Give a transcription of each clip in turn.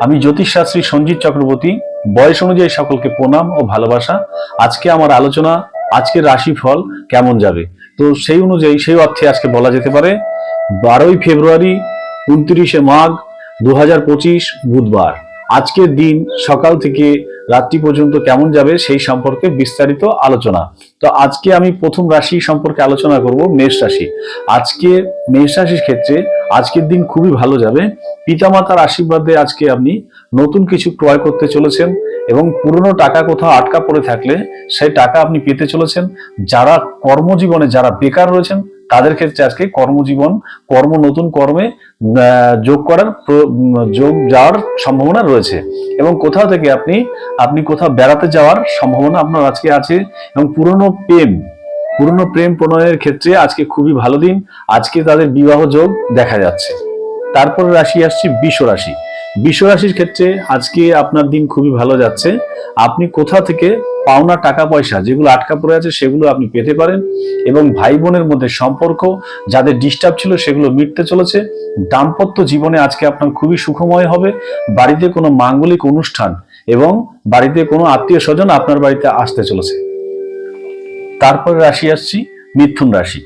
আমি জ্যোতিষশাস্ত্রী সঞ্জিত চক্রবর্তী। বয়স অনুযায়ী সকলকে প্রণাম ও ভালোবাসা। আজকে আমার আলোচনা আজকের রাশিফল কেমন যাবে, তো সেই অনুযায়ী সেই অর্থে আজকে বলা যেতে পারে 12ই ফেব্রুয়ারি 29শে মাঘ 2025 বুধবার। আজকের দিন সকাল থেকে রাত্রি পর্যন্ত কেমন যাবে সেই সম্পর্কে বিস্তারিত আলোচনা। তো আজকে আমি প্রথম রাশি সম্পর্কে আলোচনা করব, মেষ রাশি। আজকে মেষ রাশির ক্ষেত্রে আজকের দিন খুবই ভালো যাবে। পিতামাতার আশীর্বাদে আজকে আপনি নতুন কিছু ক্রয় করতে চলেছেন এবং পুরনো টাকা কোথাও আটকা পড়ে থাকলে সেই টাকা আপনি পেতে চলেছেন। যারা কর্মজীবনে যারা বেকার রয়েছেন তাদের ক্ষেত্রে আজকে নতুন কর্মে যোগ যাওয়ার সম্ভাবনা রয়েছে এবং কোথাও থেকে আপনি কোথাও বেড়াতে যাওয়ার সম্ভাবনা আপনার আজকে আছে। এবং পুরনো প্রেম প্রণয়ের ক্ষেত্রে আজকে খুবই ভালো দিন। আজকে তাদের বিবাহ যোগ দেখা যাচ্ছে। তারপর রাশি আসছি বৃষ রাশি। বৃষ রাশির ক্ষেত্রে আজকে আপনার দিন খুবই ভালো যাচ্ছে। আপনি কোথা থেকে পাওনা টাকা পয়সা যেগুলো আটকা পড়ে আছে সেগুলো আপনি পেতে পারেন এবং ভাই বোনের মধ্যে সম্পর্ক যাদের ডিস্টার্ব ছিল সেগুলো মিটতে চলেছে। দাম্পত্য জীবনে আজকে আপনার খুবই সুখময় হবে। বাড়িতে কোনো মাঙ্গলিক অনুষ্ঠান এবং বাড়িতে কোনো আত্মীয় স্বজন আপনার বাড়িতে আসতে চলেছে। তারপরে রাশি আসছি মিথুন রাশি।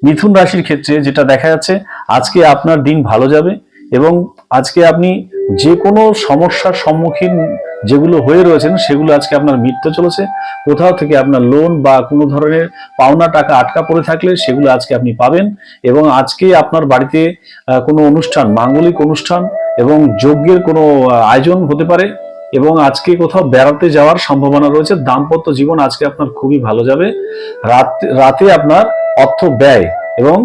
মিথুন রাশির ক্ষেত্রে যেটা দেখা যাচ্ছে আজকে আপনার দিন ভালো যাবে এবং আজকে আপনি যে কোনো সমস্যার সম্মুখীন যেগুলো হয়ে রয়েছেন সেগুলো আজকে আপনার মিটতে চলেছে। কোথাও থেকে আপনার লোন বা কোনো ধরনের পাওনা টাকা আটকা পড়ে থাকলে সেগুলো আজকে আপনি পাবেন এবং আজকে আপনার বাড়িতে কোনো অনুষ্ঠান, মাঙ্গলিক অনুষ্ঠান এবং যজ্ঞের কোনো আয়োজন হতে পারে এবং আজকে কোথাও বেড়াতে যাওয়ার সম্ভাবনা রয়েছে। দাম্পত্য জীবন আজকে আপনার খুবই ভালো যাবে। রাতে আপনার অর্থ ব্যয় এবং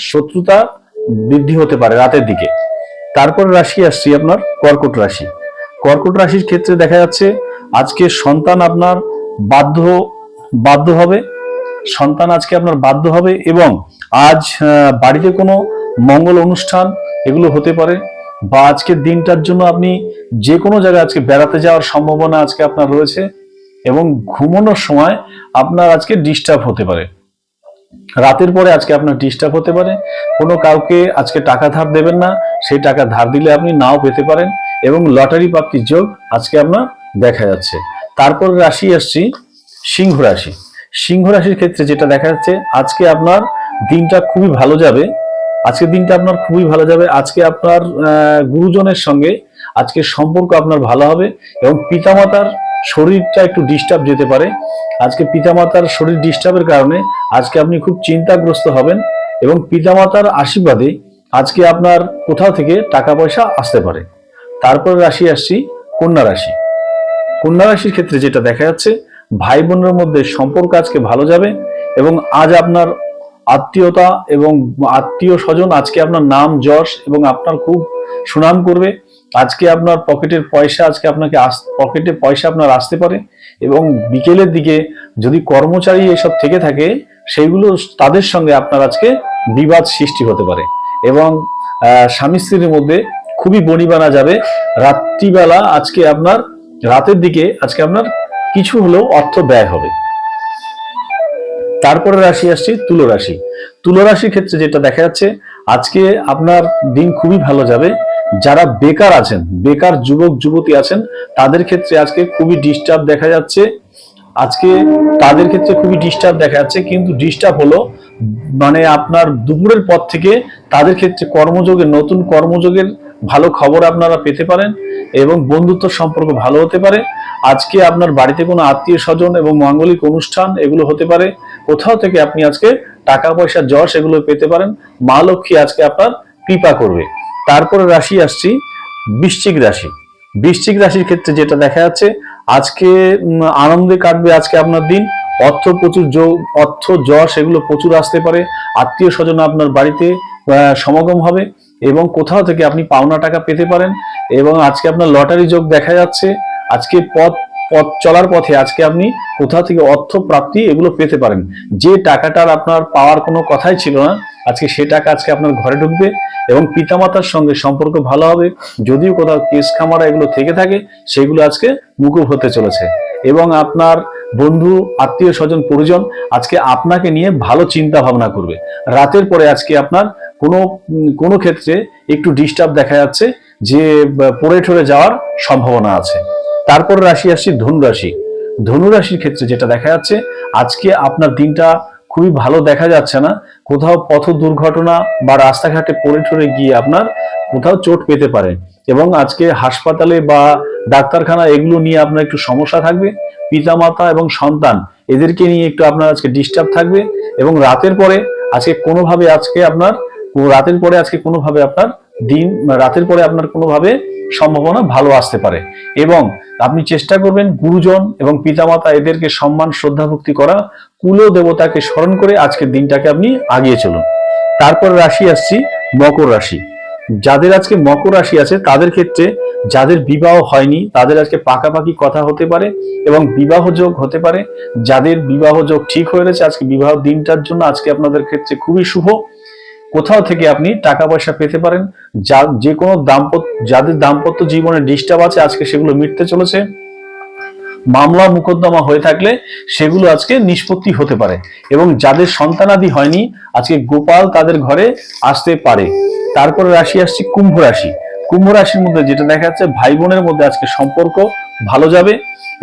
শত্রুতা বৃদ্ধি হতে পারে রাতের দিকে। তারপর রাশি আসছি আপনার কর্কট রাশি। কর্কট রাশির ক্ষেত্রে দেখা যাচ্ছে আজকে সন্তান আপনার বাধ্য হবে। সন্তান আজকে আপনার বাধ্য হবে এবং আজ বাড়িতে কোনো মঙ্গল অনুষ্ঠান এগুলো হতে পারে বা আজকের দিনটার জন্য আপনি যে কোনো জায়গায় আজকে বেড়াতে যাওয়ার সম্ভাবনা আজকে আপনার রয়েছে এবং ঘুমানোর সময় আপনার আজকে ডিস্টার্ব হতে পারে। রাতের পরে আজকে আপনার ডিস্টার্ব হতে পারে। কোনো কাউকে আজকে টাকা ধার দেবেন না, সেই টাকা ধার দিলে আপনি নাও পেতে পারেন এবং লটারি প্রাপ্তির যোগ আজকে আপনার দেখা যাচ্ছে। তারপর রাশি আসছি সিংহ রাশি। সিংহ রাশির ক্ষেত্রে যেটা দেখা যাচ্ছে আজকে আপনার দিনটা খুবই ভালো যাবে। আজকের দিনটা আপনার খুবই ভালো যাবে। আজকে আপনার গুরুজনের সঙ্গে আজকে সম্পর্ক আপনার ভালো হবে এবং পিতামাতার শরীরটা একটু ডিস্টার্ব যেতে পারে। আজকে পিতামাতার শরীর ডিস্টার্বের কারণে আজকে আপনি খুব চিন্তাগ্রস্ত হবেন এবং পিতামাতার আশীর্বাদে আজকে আপনার কোথাও থেকে টাকা পয়সা আসতে পারে। তারপর রাশি আসছি কন্যা রাশি। কন্যা রাশির ক্ষেত্রে যেটা দেখা যাচ্ছে ভাই বোনের মধ্যে সম্পর্ক আজকে ভালো যাবে এবং আজ আপনার আত্মীয়তা এবং আত্মীয় স্বজন আজকে আপনার নাম যশ এবং আপনার খুব সুনাম করবে। আজকে আপনার পকেটে পয়সা আপনার আসতে পারে এবং বিকেলের দিকে যদি কর্মচারী এসব থেকে থাকে সেইগুলো তাদের সঙ্গে আপনার আজকে বিবাদ সৃষ্টি হতে পারে এবং স্বামী স্ত্রীর মধ্যে খুবই বনিবানা যাবে। রাত্রিবেলা আজকে আপনার রাতের দিকে আজকে আপনার কিছু হলেও অর্থ ব্যয় হবে। তারপরে রাশি আসছি তুলা রাশি। তুলা রাশির ক্ষেত্রে যেটা দেখা যাচ্ছে আজকে আপনার দিন খুবই ভালো যাবে। যারা বেকার আছেন, বেকার যুবক যুবতী আছেন তাদের ক্ষেত্রে আজকে খুবই ডিস্টার্ব দেখা যাচ্ছে। কিন্তু ডিস্টার্ব হলো মানে আপনার দুপুরের পর থেকে তাদের ক্ষেত্রে নতুন কর্মযোগের ভালো খবর আপনারা পেতে পারেন এবং বন্ধুত্ব সম্পর্ক ভালো হতে পারে। আজকে আপনার বাড়িতে কোনো আত্মীয় স্বজন এবং মাঙ্গলিক অনুষ্ঠান এগুলো হতে পারে। কোথাও থেকে আপনি আজকে টাকা পয়সা যশ এগুলো পেতে পারেন। মা লক্ষ্মী আজকে আপনার কৃপা করবে। তারপরে রাশি আসছি বৃশ্চিক রাশি। বৃশ্চিক রাশির ক্ষেত্রে যেটা দেখা যাচ্ছে আজকে আনন্দে কাটবে আজকে আপনার দিন। অর্থ যশ এগুলো প্রচুর আসতে পারে। আত্মীয় স্বজন আপনার বাড়িতে সমাগম হবে এবং কোথাও থেকে আপনি পাওনা টাকা পেতে পারেন এবং আজকে আপনার লটারি যোগ দেখা যাচ্ছে। আজকে পথ চলার পথে আজকে আপনি কোথাও থেকে অর্থ প্রাপ্তি এগুলো পেতে পারেন। যে টাকাটার আপনার পাওয়ার কোনো কথাই ছিল না আজকে সে টাকা আজকে আপনার ঘরে ঢুকবে এবং পিতামাতার সঙ্গে সম্পর্ক ভালো হবে। যদিও কোথাও কেস খামারা এগুলো থেকে থাকে সেগুলো আজকে মুকুব হতে চলেছে এবং আপনার বন্ধু, আত্মীয় স্বজন, পরিজন আজকে আপনাকে নিয়ে ভালো চিন্তা ভাবনা করবে। রাতের পরে আজকে আপনার কোনো কোনো ক্ষেত্রে একটু ডিস্টার্ব দেখা যাচ্ছে, যে পড়ে ঠরে যাওয়ার সম্ভাবনা আছে। তারপর রাশি আসছি ধনু রাশি। ধনু রাশির ক্ষেত্রে যেটা দেখা যাচ্ছে, আজকে আপনার দিনটা খুবই ভালো দেখা যাচ্ছে না। কোথাও পথ দুর্ঘটনা বা রাস্তাঘাটে পড়ে ঠরে গিয়ে আপনার কোথাও চোট পেতে পারে, এবং আজকে হাসপাতালে বা ডাক্তারখানা এগুলো নিয়ে আপনার একটু সমস্যা থাকবে। পিতামাতা এবং সন্তান এদেরকে নিয়ে একটু আপনার আজকে ডিস্টার্ব থাকবে। এবং রাতের পরে আজকে কোনোভাবে আজকে আপনার রাতের পরে আজকে কোনোভাবে আপনার দিন রাতের পরে আপনার কোনোভাবে সম্ভাবনা ভালো আসতে পারে। এবং আপনি চেষ্টা করবেন গুরুজন এবং পিতামাতা এদেরকে সম্মান শ্রদ্ধা ভক্তি করা, কুল দেবতাকে স্মরণ করে আজকের দিনটাকে আপনি আগিয়ে চলুন। তারপর রাশি আসছি মকর রাশি। যাদের আজকে মকর রাশি আছে তাদের ক্ষেত্রে, যাদের বিবাহ হয়নি তাদের আজকে পাকাপাকি কথা হতে পারে এবং বিবাহ যোগ হতে পারে। যাদের বিবাহ যোগ ঠিক হয়ে রয়েছে, আজকে বিবাহ দিনটার জন্য আজকে আপনাদের ক্ষেত্রে খুবই শুভ। কোথাও থেকে আপনি টাকা পয়সা পেতে পারেন। যে কোনো যাদের দাম্পত্য জীবনে ডিস্টার্ব আছে আজকে সেগুলো মিটতে চলেছে। মামলা মোকদ্দমা হয়ে থাকলে সেগুলো আজকে নিষ্পত্তি হতে পারে। এবং যাদের সন্তানাদি হয়নি আজকে গোপাল তাদের ঘরে আসতে পারে। তারপরে রাশি আসছে কুম্ভ রাশি। কুম্ভ রাশির মধ্যে যেটা দেখা যাচ্ছে, ভাই বোনের মধ্যে আজকে সম্পর্ক ভালো যাবে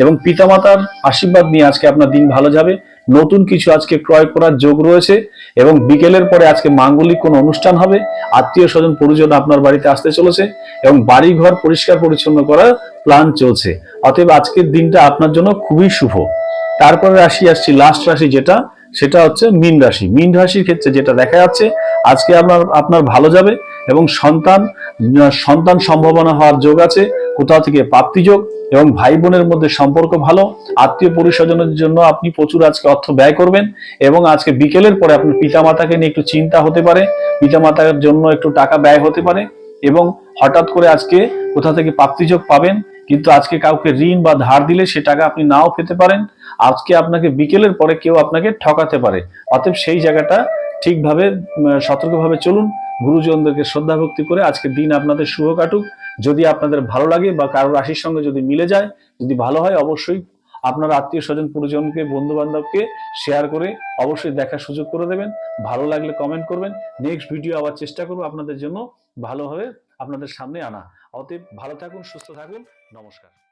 এবং পিতামাতার আশীর্বাদ নিয়ে আজকে আপনার দিন ভালো যাবে। নতুন কিছু আজকে ক্রয় করার যোগ রয়েছে এবং বিকেলের পরে আজকে মাঙ্গলিক কোনো অনুষ্ঠান হবে। আত্মীয় স্বজন পরিজন আপনার বাড়িতে আসতে চলেছে এবং বাড়ি ঘর পরিষ্কার পরিচ্ছন্ন করার প্ল্যান চলছে। অতএব আজকের দিনটা আপনার জন্য খুবই শুভ। তারপরে রাশি আসছি লাস্ট রাশি, সেটা হচ্ছে মীন রাশি। মীন রাশির ক্ষেত্রে যেটা দেখা যাচ্ছে, আজকে আপনার ভালো যাবে এবং সন্তান সম্ভাবনা হওয়ার যোগ আছে। কোথাও থেকে প্রাপ্তি যোগ এবং ভাই বোনের মধ্যে সম্পর্ক ভালো। আত্মীয় পরিস্বজনের জন্য আপনি প্রচুর আজকে অর্থ ব্যয় করবেন এবং আজকে বিকেলের পরে আপনার পিতামাতাকে নিয়ে একটু চিন্তা হতে পারে, পিতামাতার জন্য একটু টাকা ব্যয় হতে পারে। এবং হঠাৎ করে আজকে কোথা থেকে প্রাপ্তিযোগ পাবেন, কিন্তু আজকে কাউকে ঋণ বা ধার দিলে সে টাকা আপনি নাও পেতে পারেন। আজকে আপনাকে বিকেলের পরে কেউ আপনাকে ঠকাতে পারে। অতএব সেই জায়গাটা ঠিকভাবে সতর্কভাবে চলুন। গুরুজনদেরকে শ্রদ্ধা ভক্তি করে আজকের দিন আপনাদের শুভ কাটুক। যদি আপনাদের ভালো লাগে বা কারো রাশির সঙ্গে যদি মিলে যায়, যদি ভালো হয়, অবশ্যই আপনার আত্মীয় স্বজন পরিজনকে বন্ধু বান্ধবকে শেয়ার করে অবশ্যই দেখার সুযোগ করে দেবেন। ভালো লাগলে কমেন্ট করবেন। নেক্সট ভিডিও আবার চেষ্টা করবো আপনাদের জন্য ভালোভাবে আপনাদের সামনে আনা। অতএব ভালো থাকুন, সুস্থ থাকুন। নমস্কার।